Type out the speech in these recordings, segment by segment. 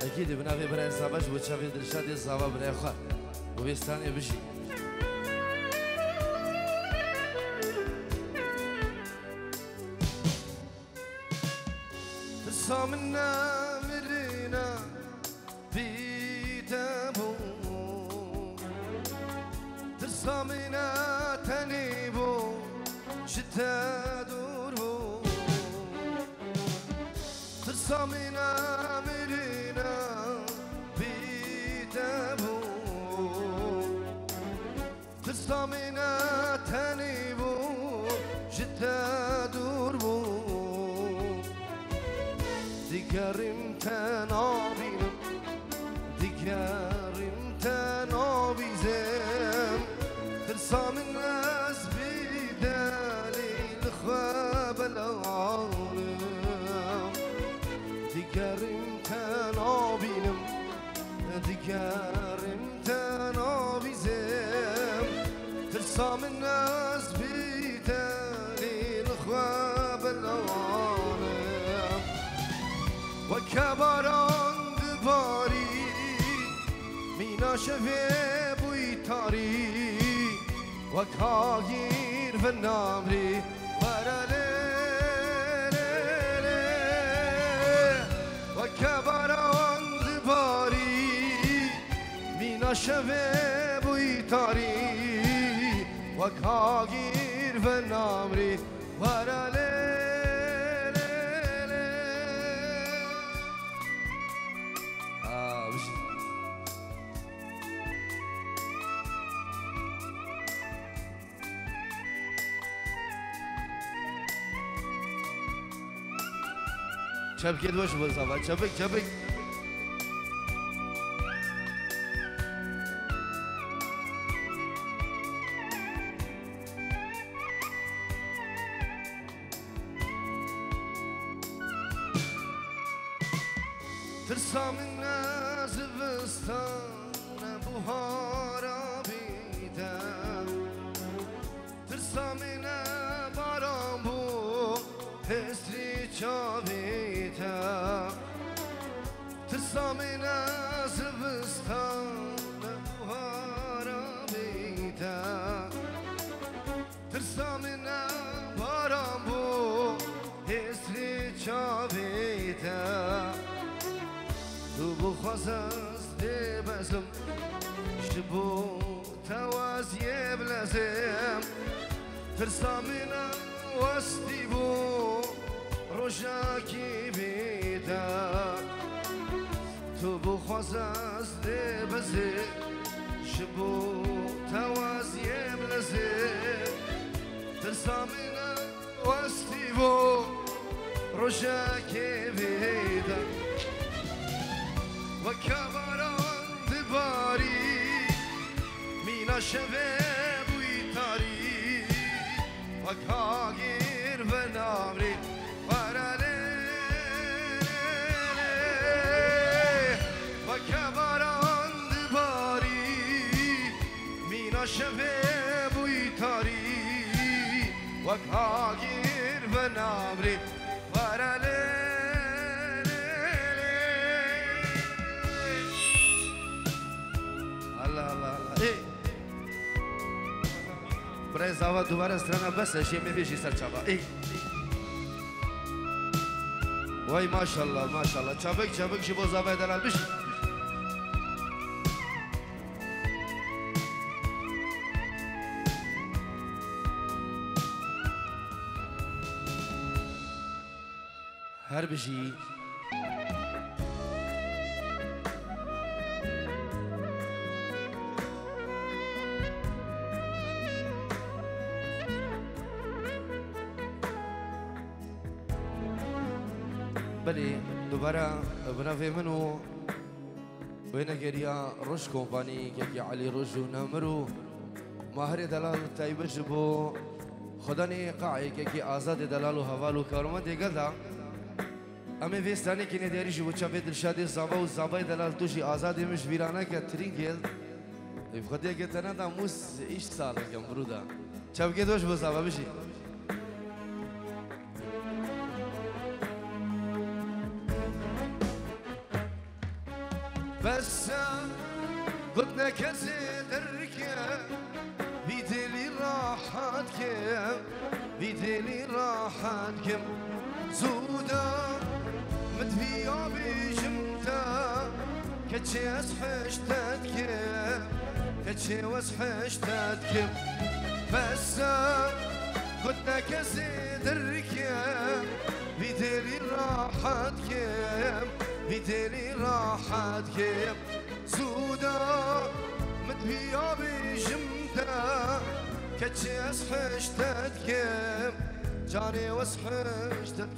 اكيد بنافي برای صابش و چاوی درشادی صابا برای خواه و بیستانی بشی ترسامنا مرينا بيدابو ترسامنا تنيبو جتادورو ترسامنا مرينا بيدابو ترسامنا تنيبو جتادورو دیگریم تنابیم دیگریم تنابیزم ترسام الناس بدلیل خواب العالم دیگریم تنابیم دیگریم تنابیزم ترسام الناس بدلیل خواب العالم وكبران دباري مينا شفي بوي تاري وكاغير في النامري وكبران دباري مينا شفي بوي تاري وكاغير في النامري شبكة دوش بالصفا شبك شبك ترسام الناس بستان بهارا بيدا ترسامنا بارامبو هستري چاويتا ترسامنا زبستان بهارا بيدا ترسامنا بارامبو هستري چاويتا تو بخواسز دي بزم شبو توازي بلزم ترسامنا واستيبو روشاكي بيدا تو بخواسز دي بزم شبو توازي بلزم ترسامنا واستيبو روشاكي بيدا وكبران دباري مينا شباب ويتاري وكاغير بنامري وكبران دباري مينا شباب ويتاري وكاغير بنامري برای زاوا دوباره استرانا بس شيء می‌بیشی سر چابا وای ماشاءالله ماشاءالله چابک چابک شی با زاوا دلال بشی هر بشی بله دوباره بنافي منو وين قريا رش كومباني كي علي رش ونمرو ماهر دلال تايبش بو خداني قاعي كي آزاد دلال وهوالو كارمند يقلدا امي فيستاني كي نديري شو تشافي دلشادي زابا وزابا دلال توشي آزاد مش فيرانا كترينجل بخدي قلت انا دا موس ايش صار كم برودا تشاف كده وش بزابا بشي بس قلنا كزيد الركاب بيدلي راحتكم بيدلي راحتكم زودا مدفيا بجمتا كتشي اسحشتاتكم كتشي واسحشتاتكم بس قلنا كزيد الركاب بيدلي راحتكم بيدلي راحتكم زودا مدفيا بجمتا كتشي اسحشتاتكم جاني واسحشتاتكم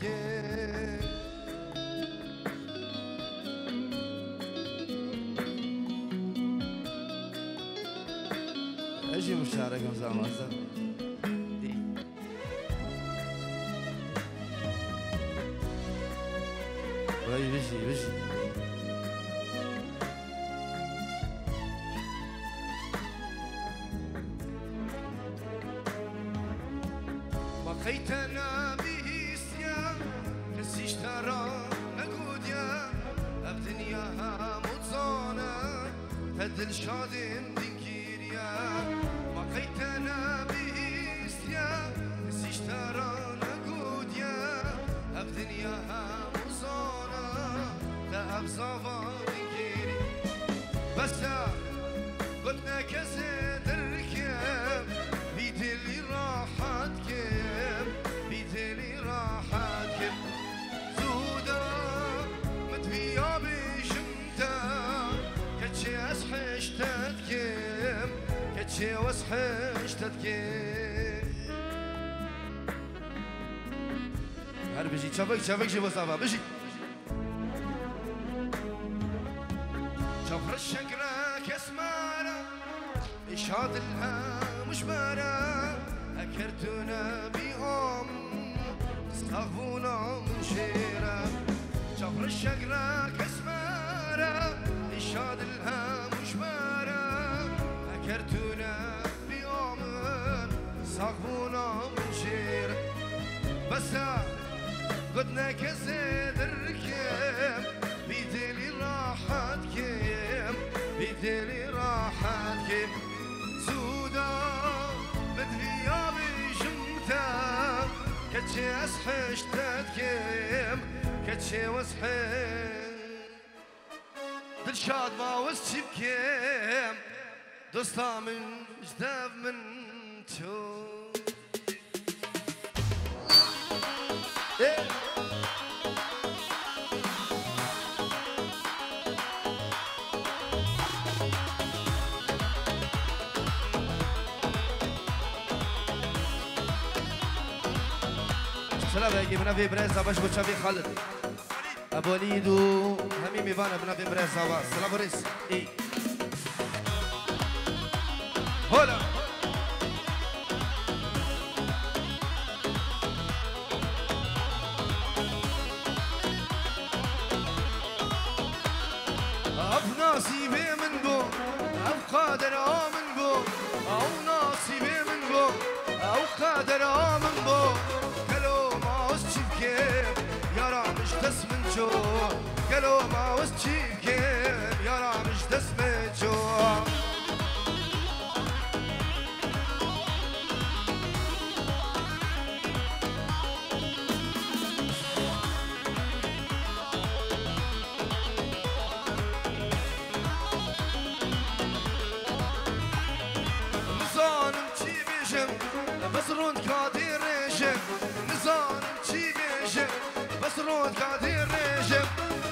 اجي مشاركة زعما بيجي بقيتنا به سيا كسي اشترى نقوديا الدنيا متصانة هدل شادم دنكيريا بقيتنا به سيا كسي اشترى نقوديا الدنيا متصانة لا أبصافا دنكيري بس قلنا كزيد الركاب بيدلي راحتكم بيدلي راحتكم زودا مدفيا بجمتا كتشي اسحشتاتكم كتشي واسحشتاتكم هر بيجي çabuk جي بصافا بيجي شفر الشقرة كسمارة إشهاد لها مشمارة أكرتنا بيهم استغفونا مشيرة شفر الشقرة كسمارة إشهاد لها مشمارة أكرتنا بيهم استغفونا مشيرة بس قدنا كزيد الركاب بيدلي راحتكم بيدلي راحتكم زودا مدفيا بجمتا كتشي اسحشتاتكم كتشي واسحش دلشاد ما وسشبكم دوستا من جداب من تو سلام بگی بنابی برزا باش بچه بی خالد ابو ولید و همین میوانه بنابی برزا باش سلام بریس ای هلا اف نصیبی من بو اف قادر آمن بو او نصیبی من بو او قادر آمن بو دس من جو قالوا ما وسجيب كيف يا مش دس من جو نزان تشي بيجم بس رون كادير ريجم نزان تشي بيجم بس رون كادير ريجم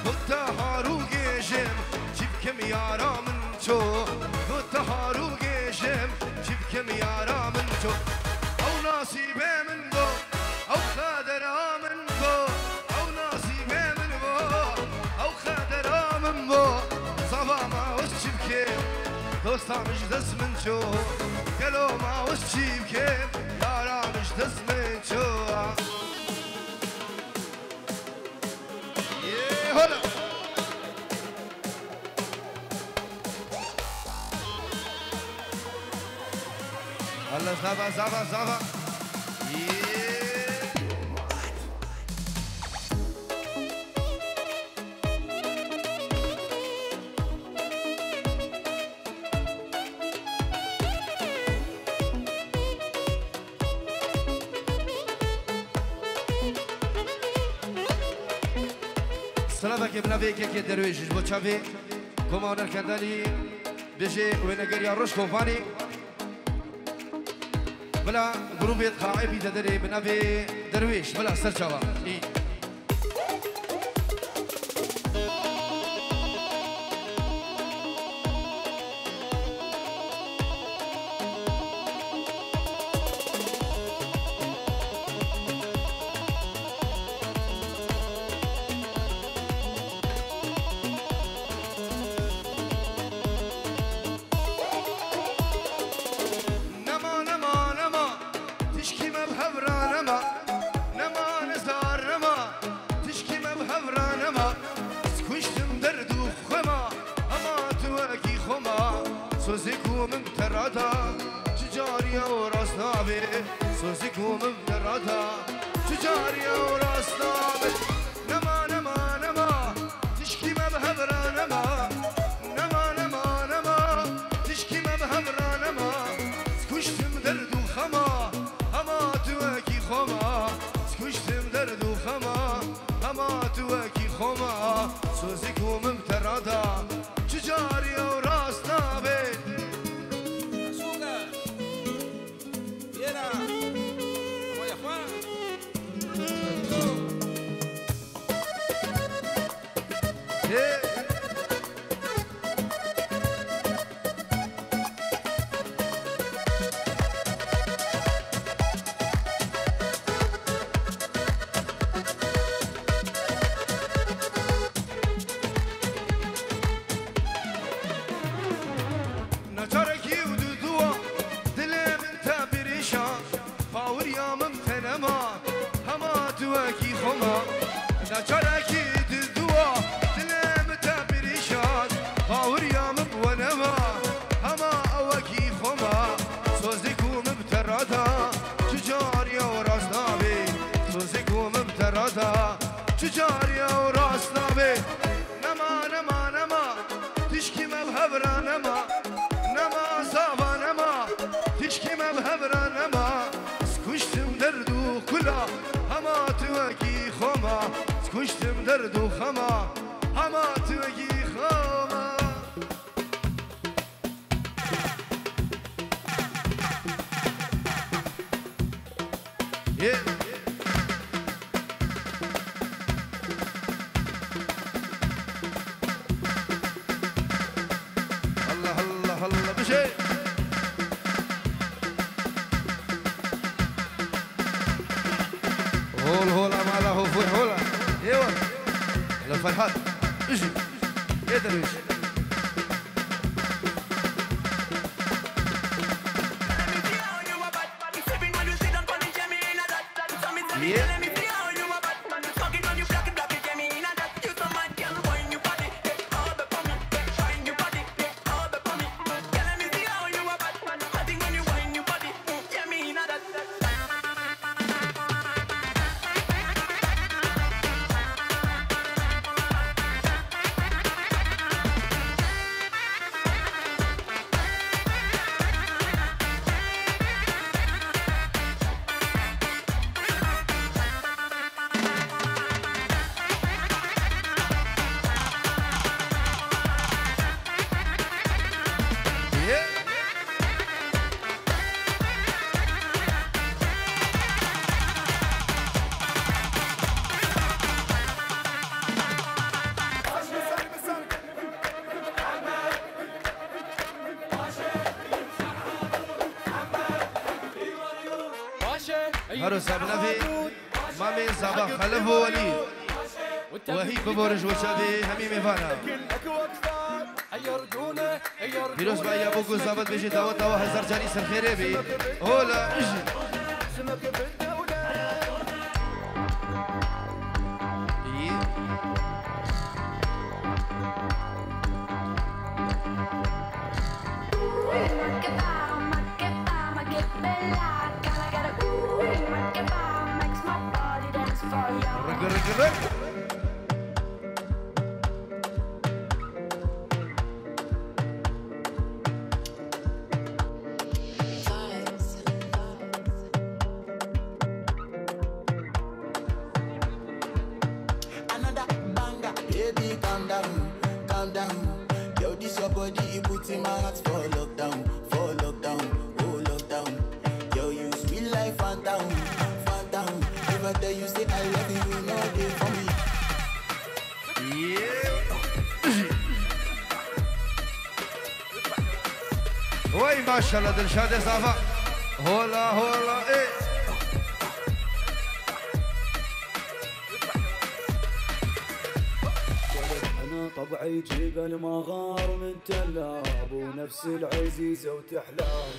والتهارو جيجم جيبكم يارا من جو والتهارو جيجم جيبكم يارا من جو او نصيبي من بو او خادرا من بو او نصيبي من بو او خادرا من بو صبا ما وش جيبكم دوستا مش دس من جو قالوا ما وش جيبكم يارا مش دس من جو هلا الله زابا زابا زابا سلامك ابن ابيك كي درويش بو تشافي كومونر كندالي بيجي وينغيريا روش كومباني بلا جروبيت قاعبي تدري ابن ابي درويش بلا سرچوا هرس ابنفي مامي صباح خلف ولي وهي ببورج وشابي همي ميفانا فيروز بقى يا بوكو زابط بيجي توا توا هزار جاني سرخيري بي هولا اجي calm down. Yo, this your body, it puts in my heart for lockdown, oh lockdown. Yo, you sweet life, phantom, phantom. If I tell you say I love you, you know they for me. وي ما شاء الله دلشاد صافا هولا هولا ايه انا طبعي جبل مغار من تلاب ونفس العزيزه وتحلال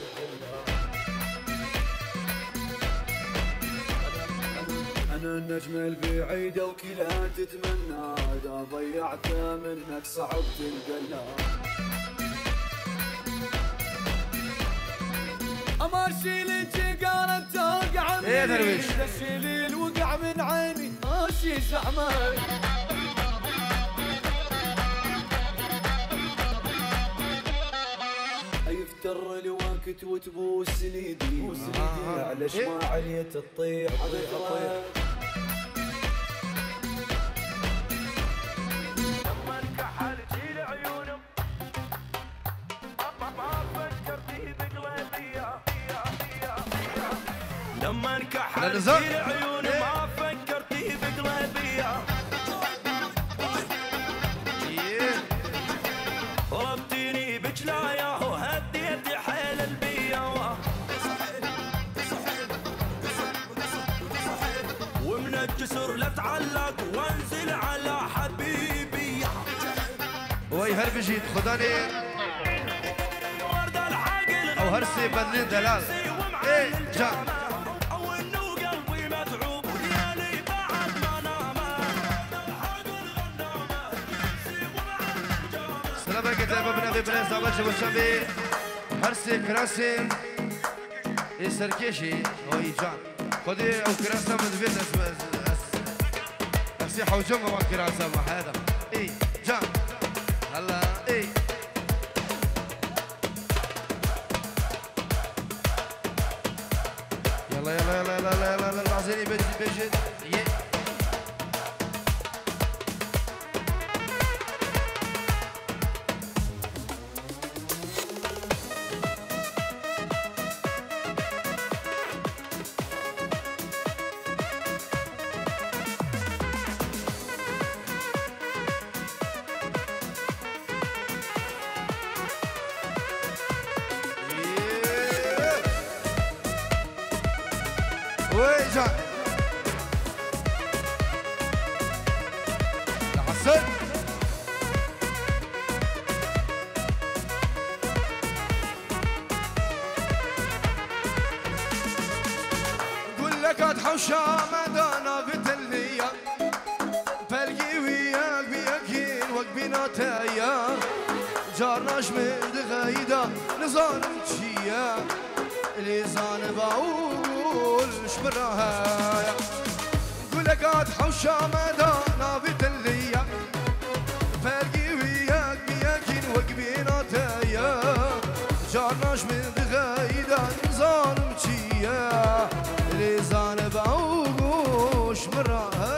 انا النجم البعيده وكلها تتمنى اذا ضيعت منك صعب تلقى. امشي لك قارب توقع مني ايه درويش الشليل وقع من عيني امشي زعماني يفتر الوقت وتبوس سنيدي على شماع علية تطيح لما انكحل جيل عيونك ما فكرتي بقلبي لما انكحل جيل عيونك ما فكرتي بقلبي ربطيني بجلايا وهديت حيل البيا ومن الجسر لتعلق وانزل على حبيبي وي هربجي خداني او هرسي بنين دلال ايه جان او انه قلبي متعوب وليالي بعد ما نام سلام كتاب ابن ابي بن زابل شبشبي هرسي كراسي السركشي وي جان خدي او كراسه من بيت اسيحه وجمه مع كراسه مع هذا ايه جان هلا ايه يلا يلا يلا يلا يلا يلا العزيني بيجي ويجا حسن قول لك اتحوشا مدانا بتليا فالقي وياك بيكين وقبينا تايا جارناش من دغايدا نزان تشيا ليزان باول شبراها قولك اتحوشا مدانا بتليا فالقي وياك بيكين وقبينا تايا جارناش من دغايدا نزان تشيا ليزان باول شبراها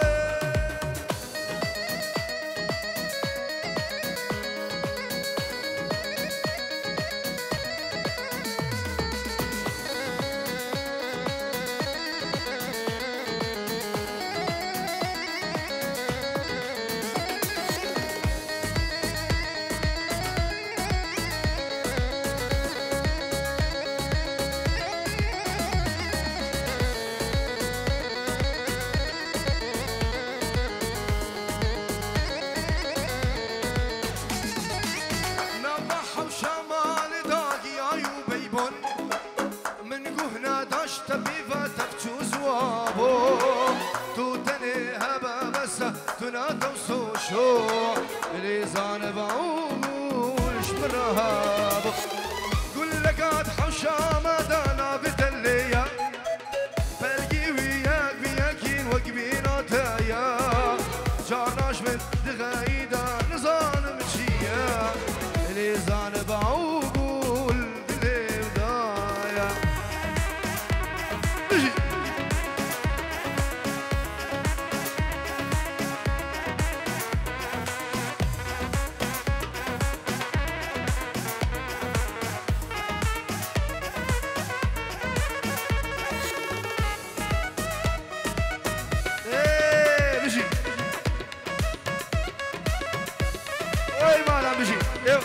ايوه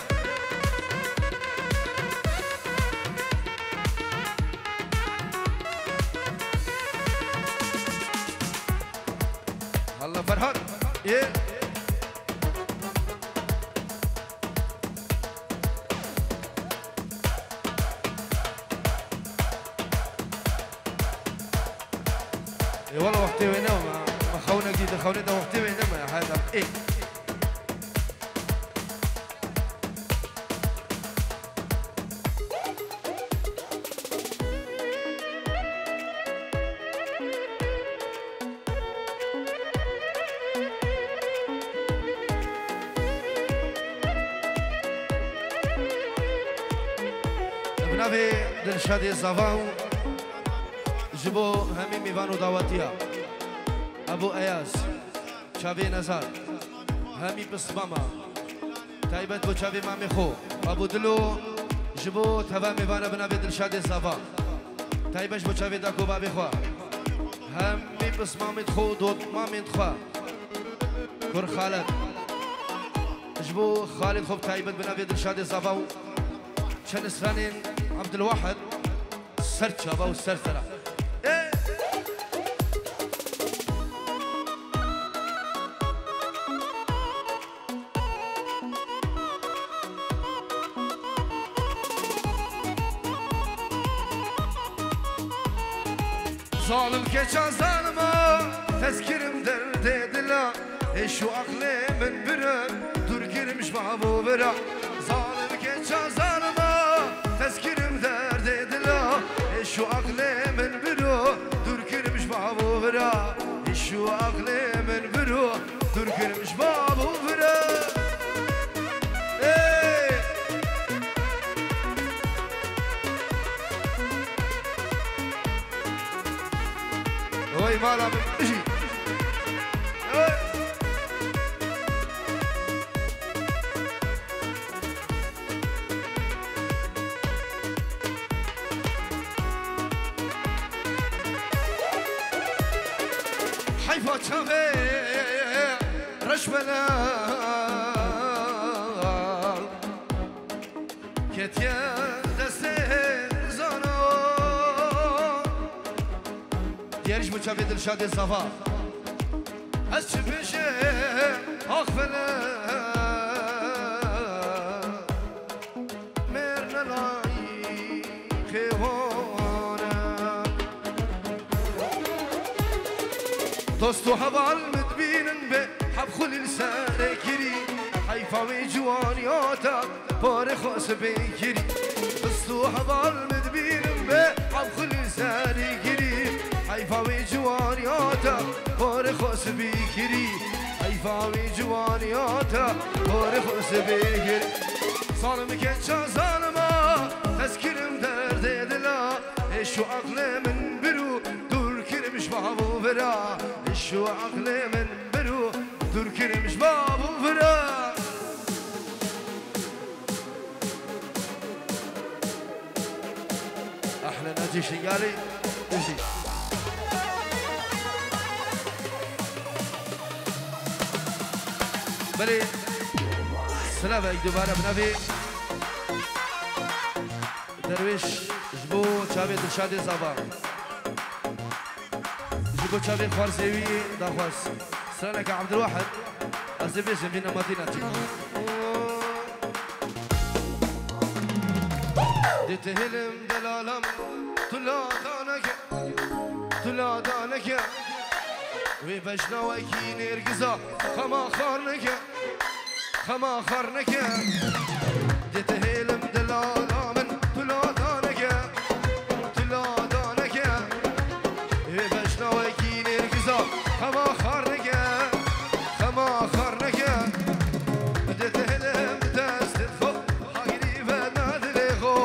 الله فرحان ايه والله وقتي وينه ما خونا جديد خونا ده وقتي وينه ما هذا ايه بنابي دلشادي الزفاو جبو همي ميوانو دعواتيا ابو اياس شابي نزار همي بسماما تايبت بو شابي مامي خو ابو دلو جبو تبا ميوانا بنابي دلشادي الزفا تايبش بو شابي داكو بابي خوا همي بسمامي خو دوت مامي خوا كور خالد جبو خالد خوب تايبت بنابي دلشادي الزفا شن سرانين عبد الواحد سرشابا والسرسرة ظالم keçen zanıma tezkirim derde dila şu aklimin biri dur girmiş babu bira zalim keçen zanıma tezkirim derde dila şu aklimin biri dur girmiş babu bira şu aklimin biri dur girmiş babu bira وي مالا من اجي حيفا تشافي رشبنا كتيا دستي زانو ديارش بو تشافي دلشاد الصفا از چه بشه آخفله مرنلایی خیوانه دوستو حوال متبینن به حب خلی لسانه گیری حیفاوی جوانیاتا بار خاص بگیری دوستو حوال متبینن به حب خلی لسانه گیری حیفاوی جوانیاتا بار خاص بگیری حیفاوی جوانیاتا بار خاص بگیری ظالم keçen zanıma tezkirim derde dila şu aklımın biru dur kirmiş babu vera şu aklımın biru dur kirmiş babu vera احلى ناجي شيالي اجي بلي سلام عليك دوباره بنبي درويش جبو چاوي دلشادي زبا جبو چاوي خارزيوي داخواس سلامك عبد الواحد ازبيش بينا مدينتي دتهلم دلالم تلا دانك وبشنا وكي نرجزا خما خارنك دتهلم دلالم تلا دانك وبشنا وكي نرجزا خما خارنك دتهلم تستدخو هاجري بنادلخو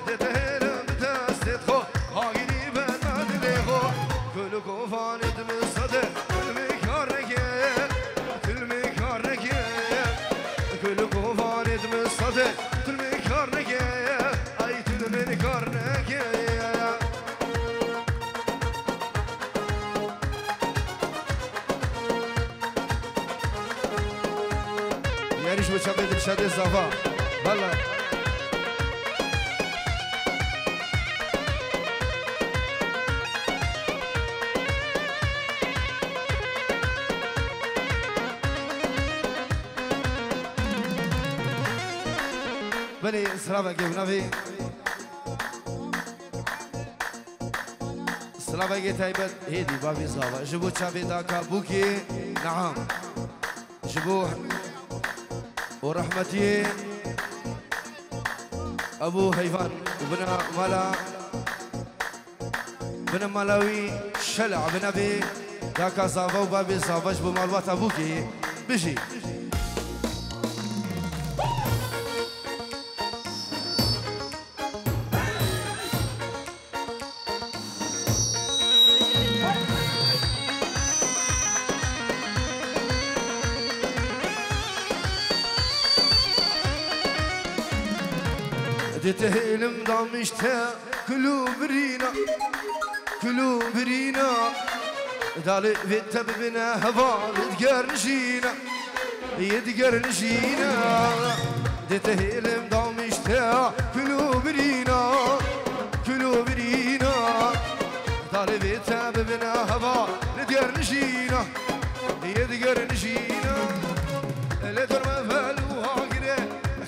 دتهلم تستدخو هاجري بنادلخو كل كوفان دمصدق ياريش بشبه دلشاد الزفا هلا بلي سلامك يا بنافي سلامك يا تايبت هيدي بابي صابا جبو تشابي داكا بوكي نعم جبو ورحمتي ابو هيفان وبنا مالا بنا مالاوي شلع بنبي داكا صابا وبابي صابا جبو مالوات ابوكي بيجي دتهلم ضمشتا كلو برينا دالي فيت بنا هفال تقرنشينا يتقرنشينا دتهلم ضمشتا كلو برينا دالي فيت بنا هفال تقرنشينا يتقرنشينا لا ترمى فالوها قري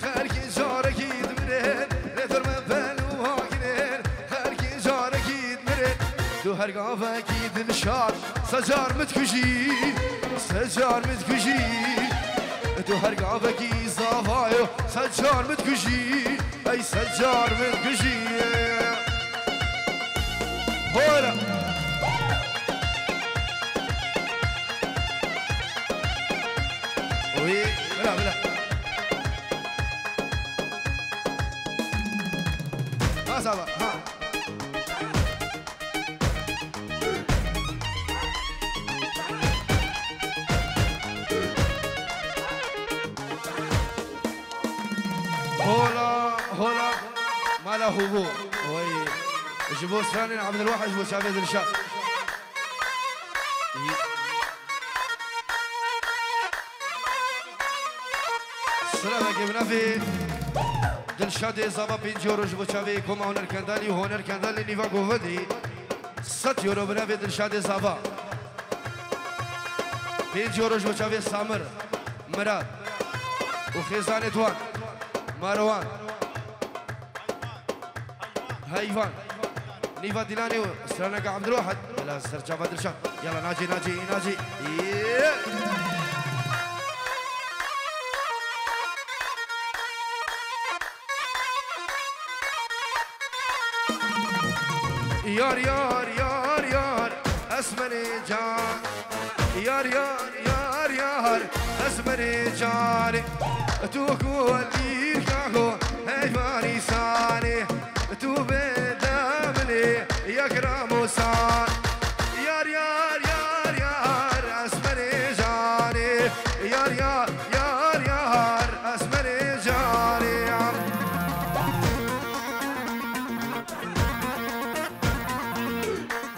خاركي جارك يدمرين تو هر قافك يدن شار سجار متكشي تو هر قافك يصافايو سجار متكشي اي سجار متكشي هورا وي بلا ها صبا ها هولا مالا هبو وي جبو سرانين عبد الواحد جبو شعبي دلشاد سلامك يا بنافي دلشاد إصابة 5 يورو جبو شعبي كوما هونر كندالي وهونر كندالي نيفا قوفدي 6 يورو بنافي دلشاد إصابة 5 يورو جبو شعبي سامر مراد وخيزان إدوان مروان هيفان نيفا ديلاني وسرانك عبد الواحد يلا سرجا بدر شان يلا ناجي يار اسمني جان يار اسمني جان توكو اللي كاكو هيفاني ساني تو بدامني يكرم سان يار اسمني جاني يار اسمني جاني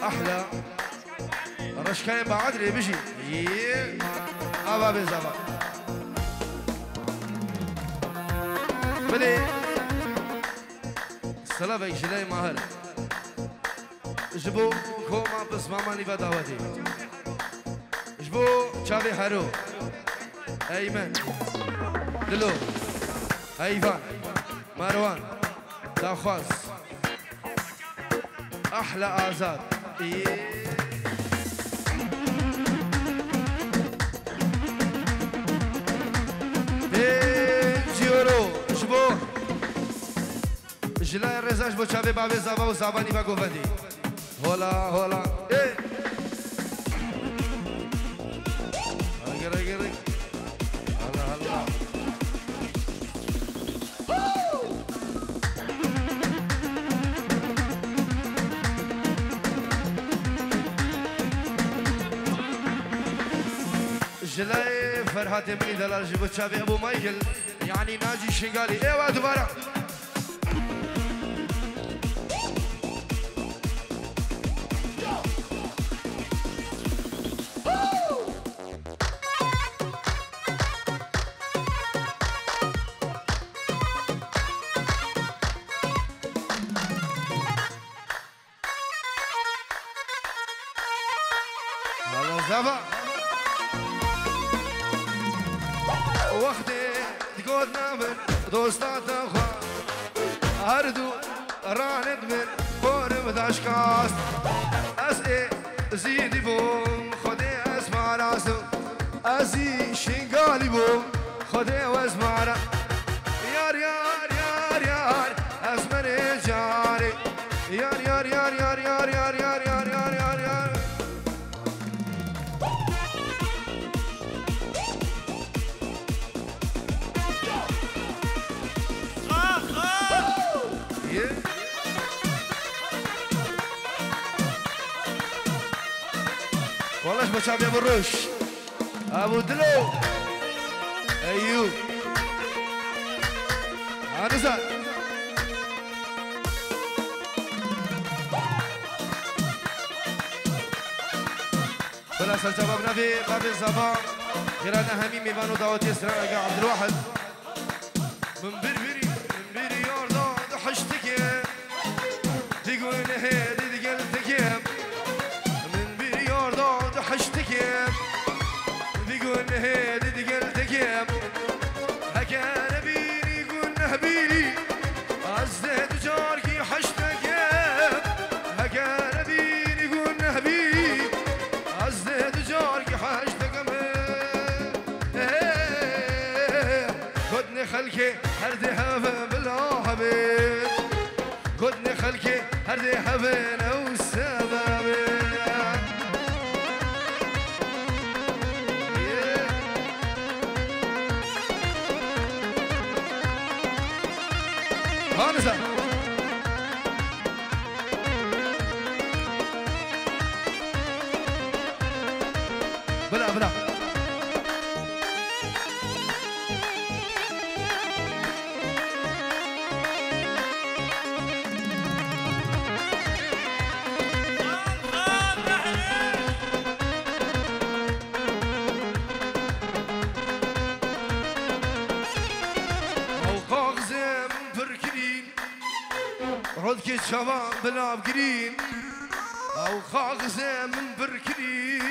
احلى رشكاين بعدري بيجي ابا بزبا بلي سلامك جلاي ماهر جبو كوما بس ماماني بداوتي جبو شافي حرو ايمن دلو هيفان مروان داخواز احلى ازاد جلای رزاش با چابه بابه زبا و زبانی با گوفندی هولا اگر هلا جلای فرحات منی دلال جبو چابه ابو مايكل يعني ناجي شنقالي ايوه دوباره زبا وقتی تقول نامن دوستات أخوة هردو راند من بورم داشكاست أسئ زيدي بوم خدي أسمع راسو أزي شنقالي بوم خدي واسمع راسو يار يار يار يار أسمني جاري يار يار يار يار يار يار يار يار يار يار يار والله بشعب يا ابو الرش ابو دلو ايوب عنزة بلا سال شبابنا في باب الزبان خيرانا همي ميبانو دعوتي اسراء عبد الواحد من بربري يوردا دحشتك تقول هادي قلتك من بري يوردا دحشتك تقول هادي قلتك هكا نبيني يقول نهبيني عزت جاركي حشتك هكا نبيني يقول نهبيني عزت جاركي حشتك خدني خلكي هردي هفن بالحبيب خدني خلكي هردي هفن او السبب هانزا بلا بلا رودك شباب بلاب قرين او خاغزه من بركري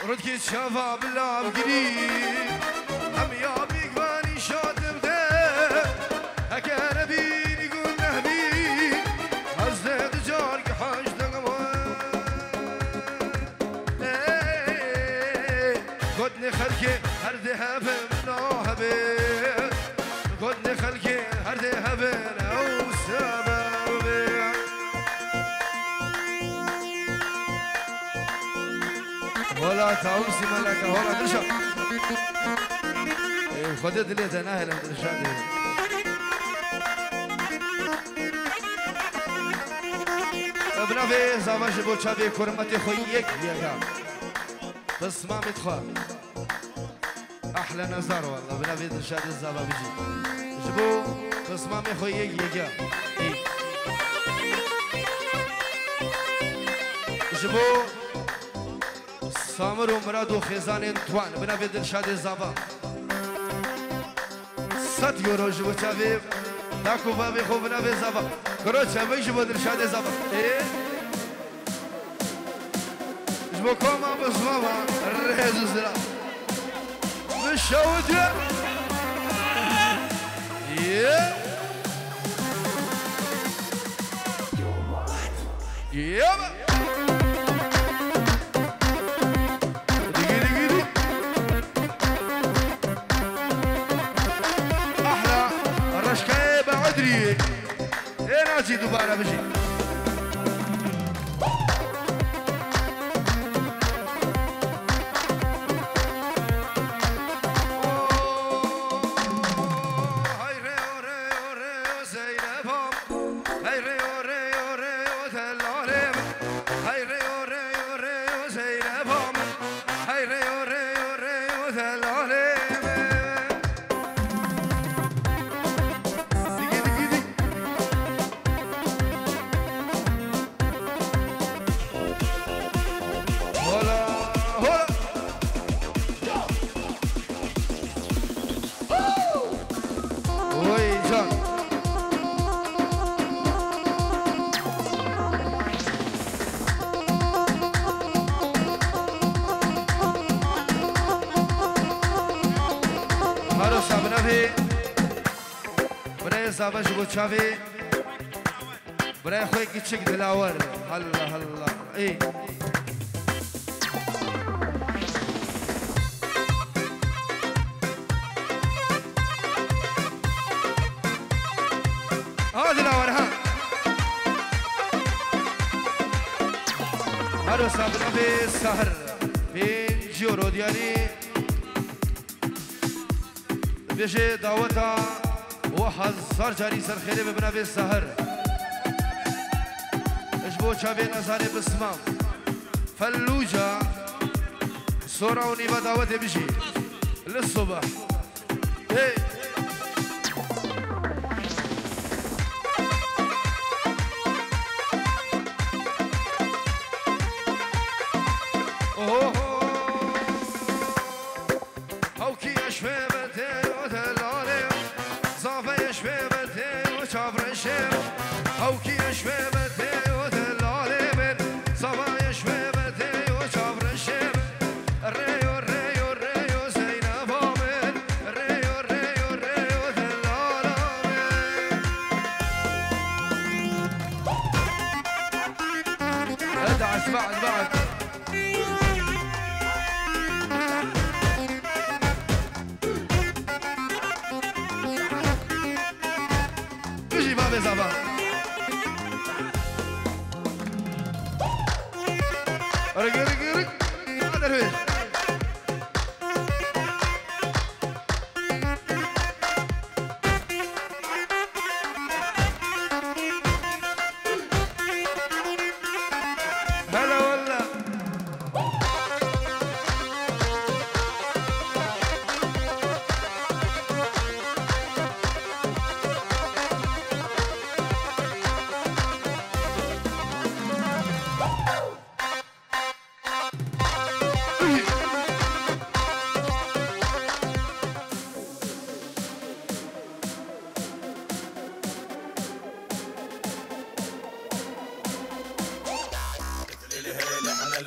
رودك شباب بلاب قرين هم يا بيقباني شاد بده هكا نبيني يقول نهبي هزه دجارك حاج دقمان قدني خلكي هردي هبن ناهبي قدني خلكي هردي هبن او سبب ولا تعوسي ملكة ولا درشا خدت لي تناهل درشا ابنا في زواج بو چاوي كرمتي خويك بيا بس ما متخا احلى نظر والله ابنا في درشا الزبا بيجي جبو بس ما خويك يجا جبو سامر و مراد و خیزان توان بنا به دلشاد زابا 100 یورو جبو چاوی داکو بابی خوب بنا به زابا کرو چاوی جبو دلشاد زابا جبو کاما بزماما رهزو زرا بشاود يابا ناجي دوباره بجي برای زابش بود چاوی برای خوی کچک دلاور هلا هلا ای دلاور ها هر صبر به سحر به جورو دیاری بيجي دعوتها وحزار جاري سر خيري ببنا بالسهر اجبو شابين ازاري بسمام فلوجة صورة ونيبا دعوتي بيجي للصبح هي بعد بيجي بابي زبا رق هذا الويل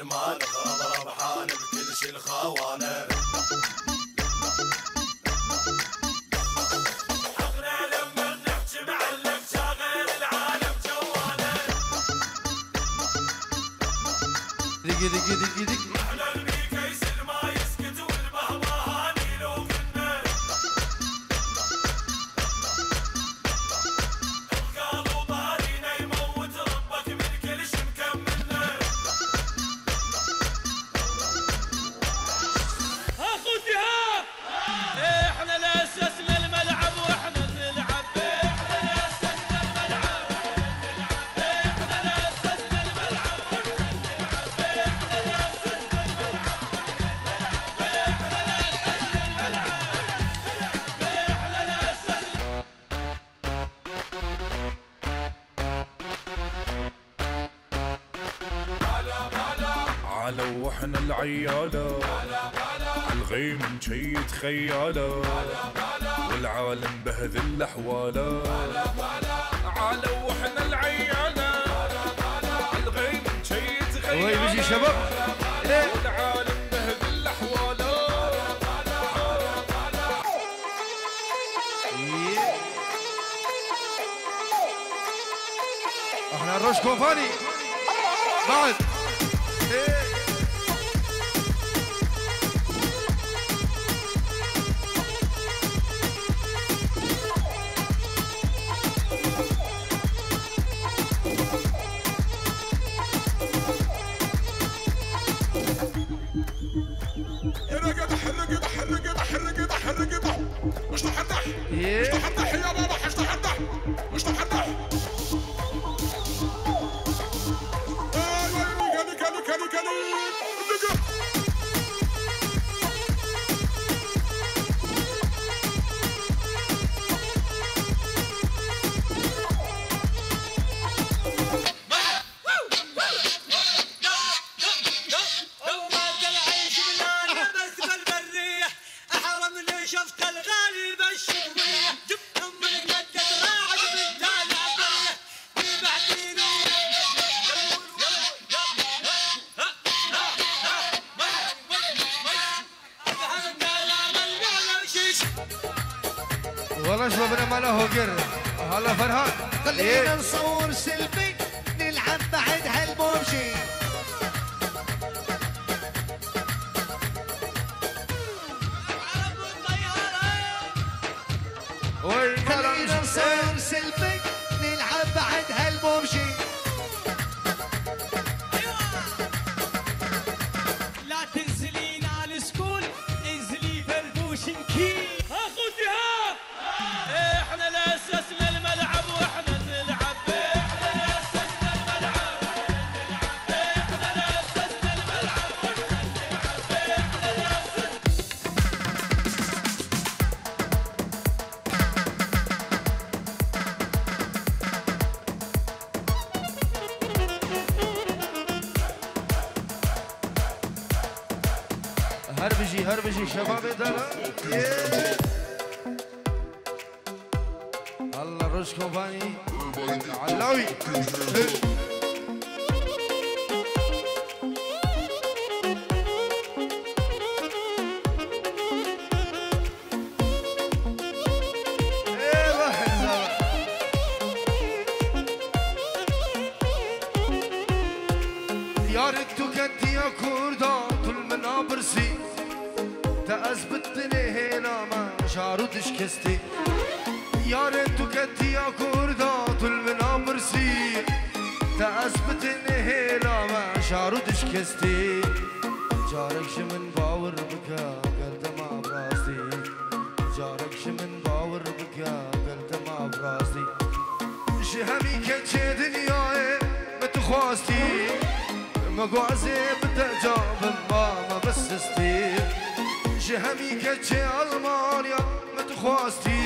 المال غرض ربحان بكل شي الخوانه حقنا لما نحكي معلم شاغل العالم جوانا دقي دقي دقي دقي احنا الميكيس ما يسكت والبهبهاني لو منا القالوا طارينا يموت ربك من كل شي مكملنا احنا اللي اسسنا الملعب واحنا نلعب احنا اللي اسسنا الملعب احنا اللي اسسنا الملعب احنا اللي اسسنا الملعب احنا اللي اسسنا علو واحنا العياله الغيم نشيد خياله والعالم بهذل احواله علو واحنا العياله الغيم نشيد خياله وين بيجي شباب والعالم بهذل احواله احنا الروش كوفاني بعد مش تحدح مش تحدح يا بابا مش تحدح مش تحدح شفت الغالي بالشوية جبت من له قرد هلا فرهان خلينا نصور سيلفي نلعب بعد هالبوبشي خلينا نصور سيلفي نلعب بعد هالبوبشي لا تنزلين على السكول انزلي فرفوشنكي اخذها احنا لاسسنا الملعب واحنا نلعب احنا لاسسنا الملعب احنا لاسسنا الملعب واحنا نلعب احنا لاسسنا هربجي شباب دلا الله رش كومباني علاوي يا ريت تكدي يا كردان طول منابرسي تأثبتني هنا ما شارودش كستي يا ريت تكدي يا كردان طول منابرسي تأثبتني هنا ما شارودش كستي جارك شمن باور بكا قلت ما براسي جارك شمن باور بكا قلت ما براسي شهمي كتشي دنياي متخواستي مقوازي بتجاب ماما بس استي شهمي كتشي المانيا متخواستي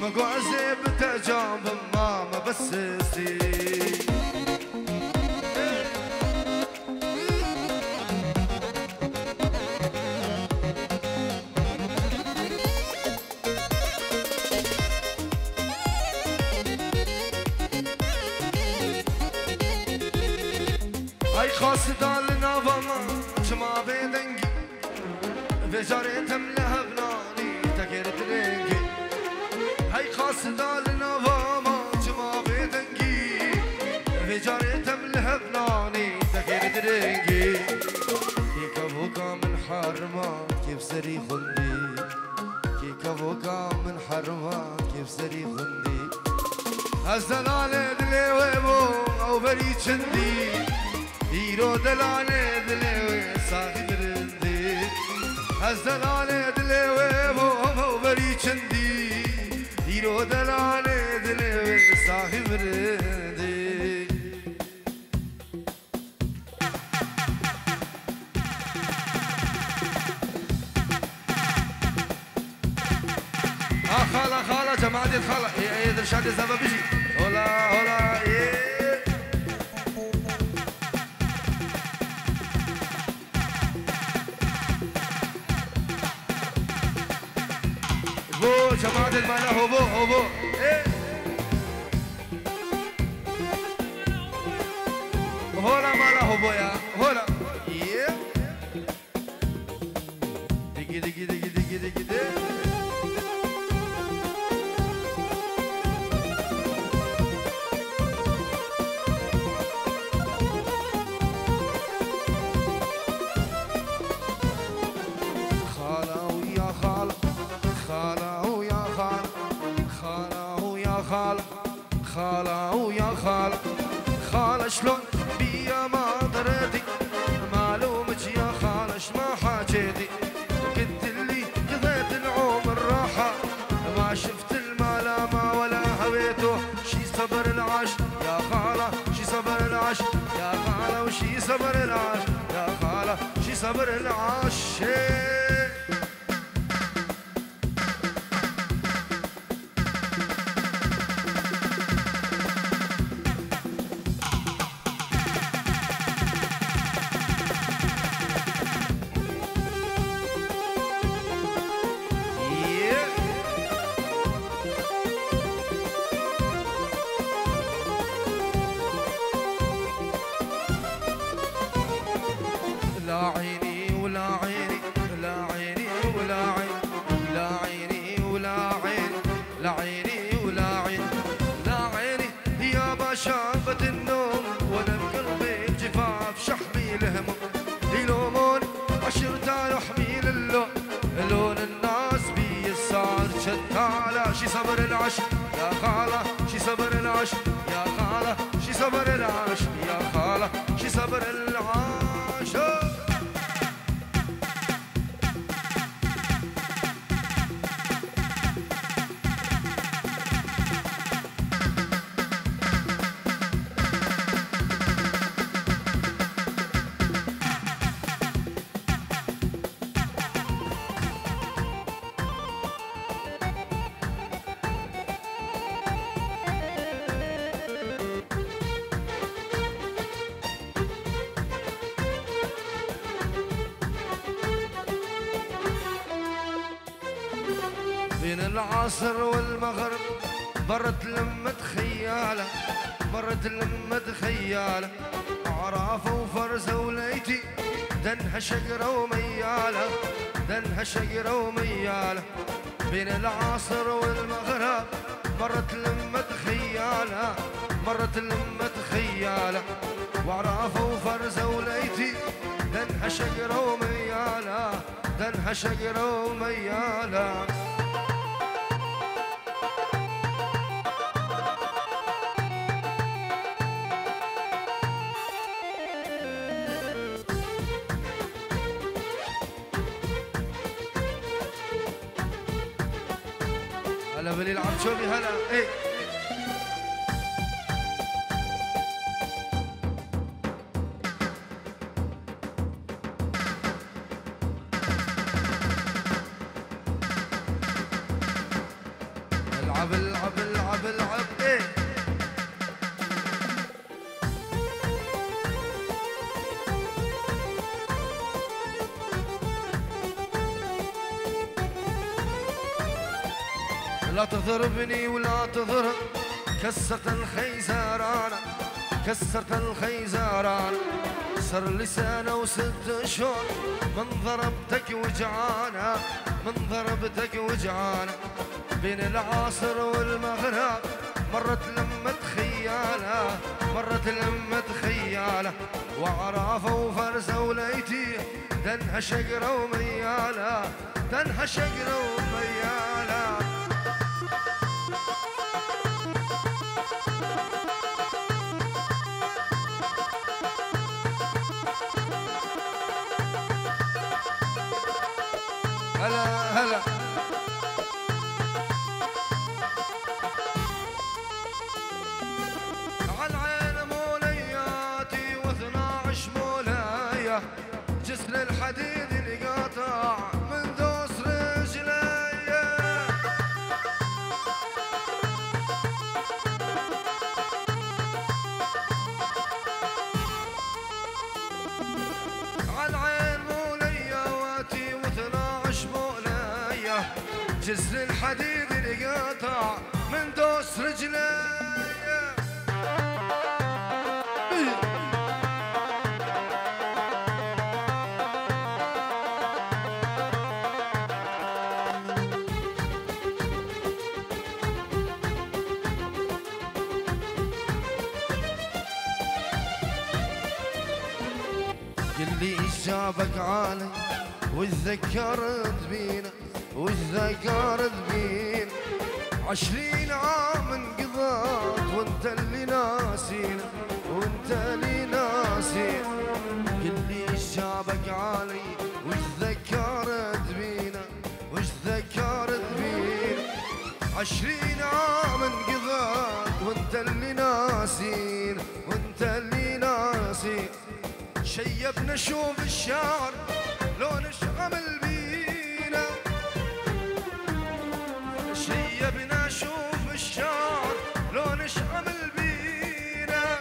مقوازي بتجاب ماما بس استي هاي خاص دالنا فما شما بيدنجي فجارتم لها بناني تكرت رنجي هاي خاص دالنا فما شما بيدنجي فجارتم لها بناني تكرت رنجي كيكا بوكا من حرمة كيف سري خندي كيكا بوكا من حرمة كيف سري خندي هالزلالة دلي ويبو او بري چندي هيرو دلالة دلي صاحب رندي هالزلالة دلي ويبو بري چندي هيرو دلالة دلي صاحب رندي خالة خالة جماعة خالة ايه درشاد الزبا بيجي هولا هولا ايه بو جماعة المانا هو بو ايه هولا مالا هو بو يا هولا ايه ديجي ديجي ديجي ديجي ديجي ديجي خالة ويا خالة خالة شلون بيا ما دريتي معلومك يا خالة ما حاجيتي قلت لي قضيت العمر راحة ما شفت الملامة ولا هويته شي صبر العاش يا خالة شي صبر العاش يا خالة وشي صبر العاش يا خالة شي صبر العاش لا عيني ولا عيني لا شابت النوم وانا بقلبي الجفاف شحمي الهموم يلومون عشرتان وحميل اللون لون الناس بي الصار شتالة شي صبر العش يا خالة شي صبر العش يا خالة شي صبر العش يا خالة شي صبر العش بين العصر والمغرب مرت لمة خيالة مرت لمة خيالة عرافة وفرزة وليتي دنها شقرة وميالة دنها شقرة وميالة بين العصر والمغرب مرت لمة خيالة مرت لمة خيالة وعرافة وفرزة وليتي دنها شقرة وميالة دنها شقرة وميالة هلا بليل عبشوبي هلا ايه العب العب العب العب ايه لا تضربني ولا تضرب كسرت الخيزرانة كسرت الخيزرانة صار لي سنة وست اشهر من ضربتك وجعانة من ضربتك وجعانة بين العصر والمغرب مرت لمة خيالة مرت لمة خيالة وعرافة وفرزة وليتي دنها شقرة وميالة دنها شقرة وميالة هلا هلا على العين مولياتي و12 مولاية جسر الحديد اللي قاطع من دوس رجليا على العين مولياتي و12 مولاية جسر الحديد اللي قاطع من دوس رجليا اللي جابك عالي وتذكرت بينا وتذكرت بينا 20 عام انقضت وانت اللي ناسينا وانت اللي ناسينا اللي جابك عالي وتذكرت بينا وتذكرت بينا 20 عام انقضت وانت اللي ناسينا وانت اللي ناسينا شيبنا شوف الشعر لون شغمل بينا شيبنا شوف الشعر لون شغمل بينا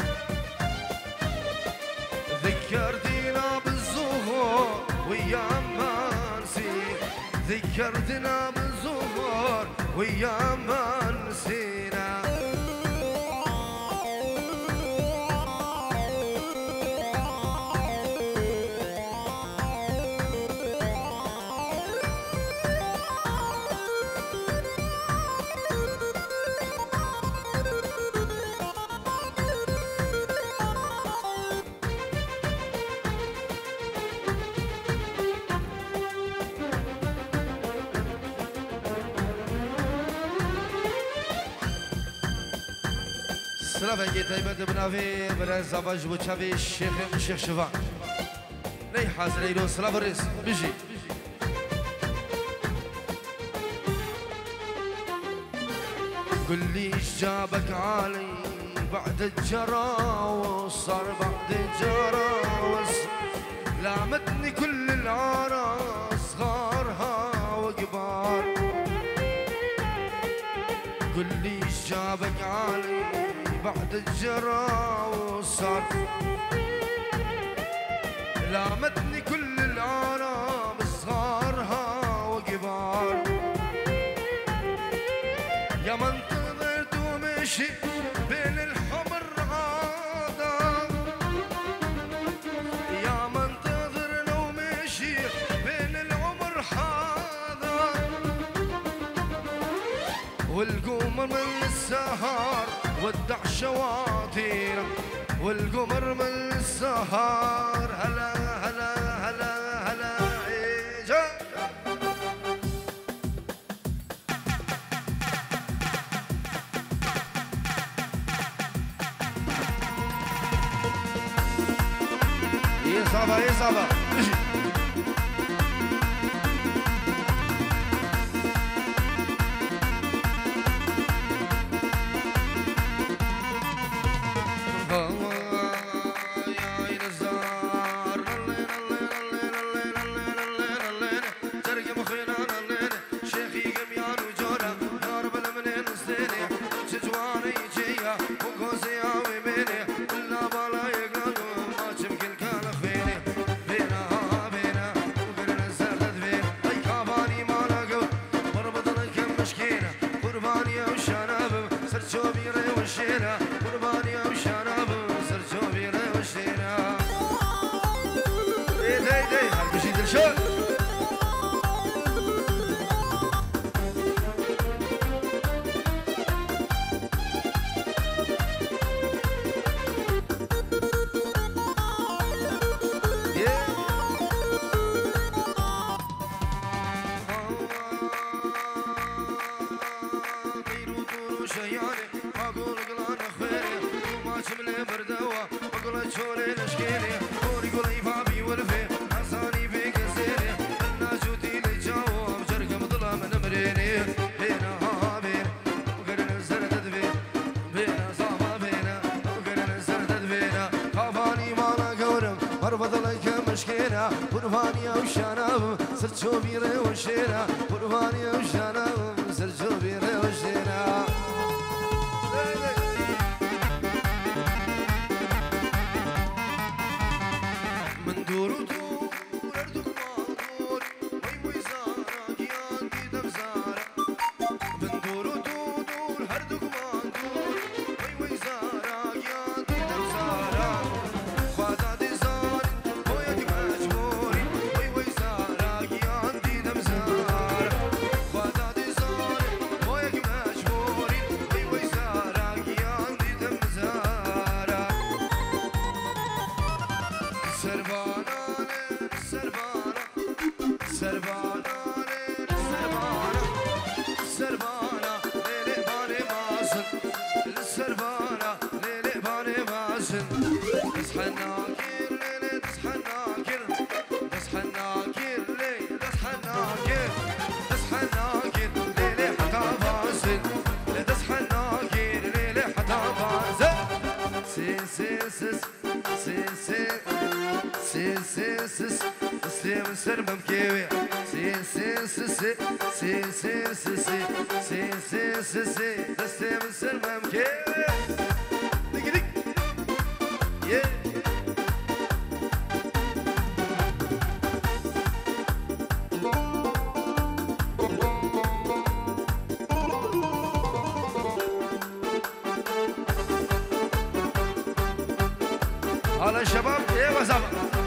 ذكرتنا بالزهور ويام ما نسينا ذكرتنا بالزهور ويام ما نسينا سلافة طيبة بنافي برا زواج بوشافي الشيخ شفان لي حاضر يلو سلافة الرئيس بيجي قل لي ايش جابك عالي بعد الجراوس صار بعد الجراوس لامتني كل العراس صغارها وكبار قل لي ايش جابك عالي بعد الجراوس صار لامتني كل العرام صغارها وكبار يا من انتظرت ومشي بين الحمر عادا يا من انتظرنا ومشي بين العمر حادا والقمر من السهر ودع شواطير والقمر من السهر هلا هلا هلا هلا إيجا إصابة إصابة قربانية وشناب سرجو بيري وشينا قربانية وشناب سرجو بيري وشينا من دور ودور اردك معدور وي زارك يا انتي دمزارة من دور ودور اردك معدور وي زارك يا انتي دمزارة خواتا زار وياك مجبور هلا شباب ايه وسهلا